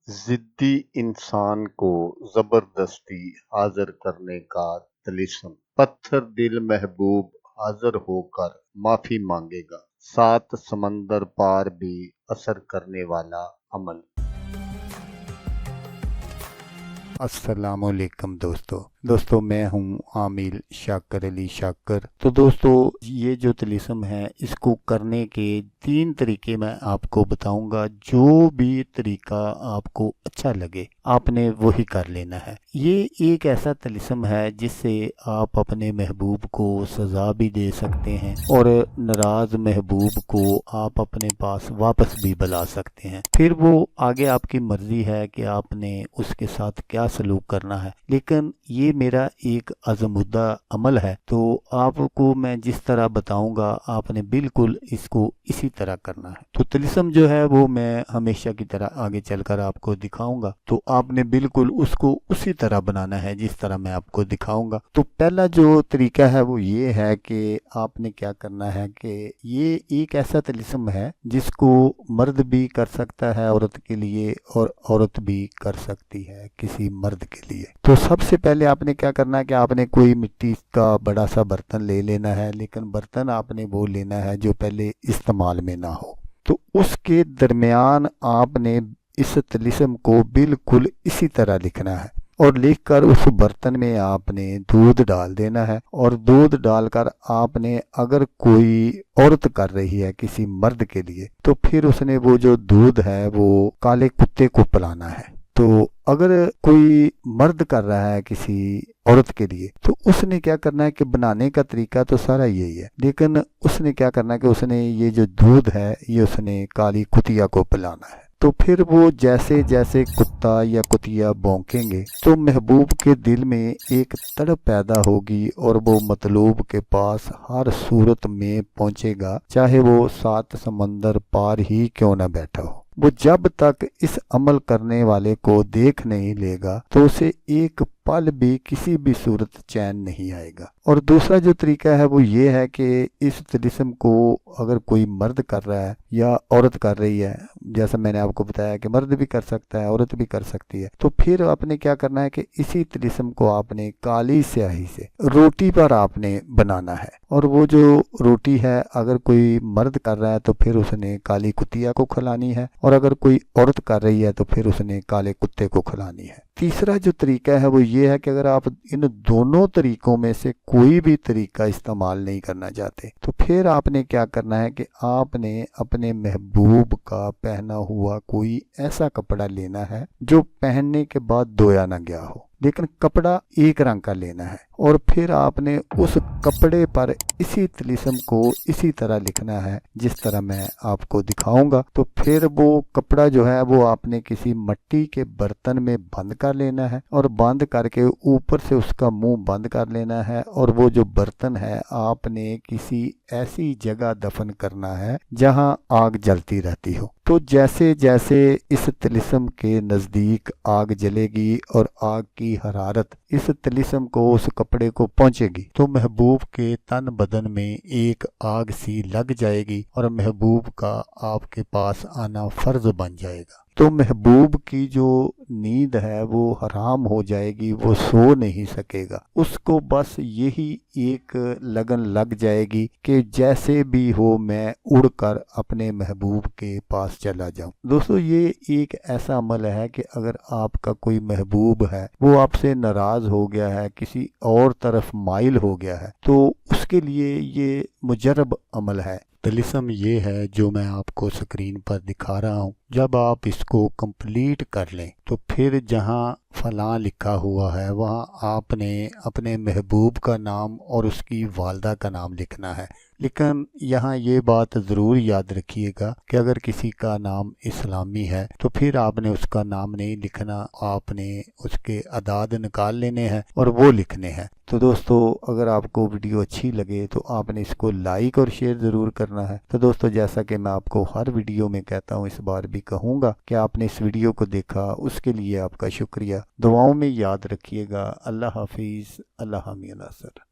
ضدی انسان کو زبردستی حاضر کرنے کا طلسم۔ پتھر دل محبوب حاضر ہو کر معافی مانگے گا۔ 7 سمندر پار بھی اثر کرنے والا عمل۔ السلام علیکم دوستو میں ہوں عامل شاکر علی شاکر۔ تو دوستو یہ جو طلسم ہے اس کو کرنے کے 3 طریقے میں آپ کو بتاؤں گا۔ جو بھی طریقہ آپ کو اچھا لگے آپ نے وہی کر لینا ہے۔ یہ ایک ایسا طلسم ہے جس سے آپ اپنے محبوب کو سزا بھی دے سکتے ہیں اور ناراض محبوب کو آپ اپنے پاس واپس بھی بلا سکتے ہیں۔ پھر وہ آگے آپ کی مرضی ہے کہ آپ نے اس کے ساتھ کیا سلوک کرنا ہے، لیکن یہ میرا ایک عزمدہ عمل ہے، تو آپ کو میں جس طرح بتاؤں گا آپ نے بالکل اس کو اسی طرح کرنا ہے۔ تو طلسم جو ہے وہ میں ہمیشہ کی طرح آگے چل کر آپ کو دکھاؤں گا، تو آپ نے بالکل اس کو اسی طرح بنانا ہے جس طرح میں آپ کو دکھاؤں گا۔ تو پہلا جو طریقہ ہے وہ یہ ہے کہ آپ نے کیا کرنا ہے کہ یہ ایک ایسا طلسم ہے جس کو مرد بھی کر سکتا ہے عورت کے لیے اور عورت بھی کر سکتی ہے کسی مرد کے لیے۔ تو سب سے پہلے آپ نے کیا کرنا ہے کہ آپ نے کوئی مٹی کا بڑا سا برتن لے لینا ہے، لیکن برتن آپ نے وہ لینا ہے جو پہلے استعمال میں نہ ہو۔ تو اس کے درمیان آپ نے اس طلسم کو بالکل اسی طرح لکھنا ہے اور لکھ کر اس برتن میں آپ نے دودھ ڈال دینا ہے، اور دودھ ڈال کر آپ نے اگر کوئی عورت کر رہی ہے کسی مرد کے لیے تو پھر اس نے وہ جو دودھ ہے وہ کالے کتے کو پلانا ہے۔ تو اگر کوئی مرد کر رہا ہے کسی عورت کے لیے تو اس نے کیا کرنا ہے کہ بنانے کا طریقہ تو سارا یہی ہے، لیکن اس نے کیا کرنا ہے کہ اس نے یہ جو دودھ ہے یہ اس نے کالی کتیا کو پلانا ہے۔ تو پھر وہ جیسے جیسے کتا یا کتیا بھونکیں گے تو محبوب کے دل میں ایک تڑپ پیدا ہوگی اور وہ مطلوب کے پاس ہر صورت میں پہنچے گا، چاہے وہ 7 سمندر پار ہی کیوں نہ بیٹھا ہو۔ وہ جب تک اس عمل کرنے والے کو دیکھ نہیں لے گا تو اسے ایک پل بھی کسی بھی صورت چین نہیں آئے گا۔ اور دوسرا جو طریقہ ہے وہ یہ ہے کہ اس طلسم کو اگر کوئی مرد کر رہا ہے یا عورت کر رہی ہے، جیسا میں نے آپ کو بتایا کہ مرد بھی کر سکتا ہے عورت بھی کر سکتی ہے، تو پھر آپ نے کیا کرنا ہے کہ اسی طلسم کو آپ نے کالی سیاہی سے روٹی پر آپ نے بنانا ہے، اور وہ جو روٹی ہے اگر کوئی مرد کر رہا ہے تو پھر اس نے کالی کتیا کو کھلانی ہے، اور اگر کوئی عورت کر رہی ہے تو پھر اس نے کالے کتے کو کھلانی ہے۔ تیسرا جو طریقہ ہے وہ یہ ہے کہ اگر آپ ان دونوں طریقوں میں سے کوئی بھی طریقہ استعمال نہیں کرنا چاہتے تو پھر آپ نے کیا کرنا ہے کہ آپ نے اپنے محبوب کا پہنا ہوا کوئی ایسا کپڑا لینا ہے جو پہننے کے بعد دھویا نہ گیا ہو، لیکن کپڑا ایک رنگ کا لینا ہے، اور پھر آپ نے اس کپڑے پر اسی طلسم کو اسی طرح لکھنا ہے جس طرح میں آپ کو دکھاؤں گا۔ تو پھر وہ کپڑا جو ہے وہ آپ نے کسی مٹی کے برتن میں بند کر لینا ہے، اور بند کر کے اوپر سے اس کا منہ بند کر لینا ہے، اور وہ جو برتن ہے آپ نے کسی ایسی جگہ دفن کرنا ہے جہاں آگ جلتی رہتی ہو۔ تو جیسے جیسے اس طلسم کے نزدیک آگ جلے گی اور آگ کی حرارت اس طلسم کو اس کپڑے کو پہنچے گی تو محبوب کے تن بدن میں ایک آگ سی لگ جائے گی اور محبوب کا آپ کے پاس آنا فرض بن جائے گا۔ تو محبوب کی جو نیند ہے وہ حرام ہو جائے گی، وہ سو نہیں سکے گا، اس کو بس یہی ایک لگن لگ جائے گی کہ جیسے بھی ہو میں اڑ کر اپنے محبوب کے پاس چلا جاؤں۔ دوستو یہ ایک ایسا عمل ہے کہ اگر آپ کا کوئی محبوب ہے وہ آپ سے ناراض ہو گیا ہے، کسی اور طرف مائل ہو گیا ہے، تو اس کے لیے یہ مجرب عمل ہے۔ طلسم یہ ہے جو میں آپ کو سکرین پر دکھا رہا ہوں۔ جب آپ اس کو کمپلیٹ کر لیں تو پھر جہاں فلاں لکھا ہوا ہے وہاں آپ نے اپنے محبوب کا نام اور اس کی والدہ کا نام لکھنا ہے، لیکن یہاں یہ بات ضرور یاد رکھیے گا کہ اگر کسی کا نام اسلامی ہے تو پھر آپ نے اس کا نام نہیں لکھنا، آپ نے اس کے اعداد نکال لینے ہیں اور وہ لکھنے ہیں۔ تو دوستو اگر آپ کو ویڈیو اچھی لگے تو آپ نے اس کو لائک اور شیئر ضرور کرنا ہے۔ تو دوستو جیسا کہ میں آپ کو ہر ویڈیو میں کہتا ہوں اس بار بھی کہوں گا کہ آپ نے اس ویڈیو کو دیکھا، اس کے لیے آپ کا شکریہ۔ دعاؤں میں یاد رکھیے گا۔ اللہ حافظ، اللہ حامی ناصر۔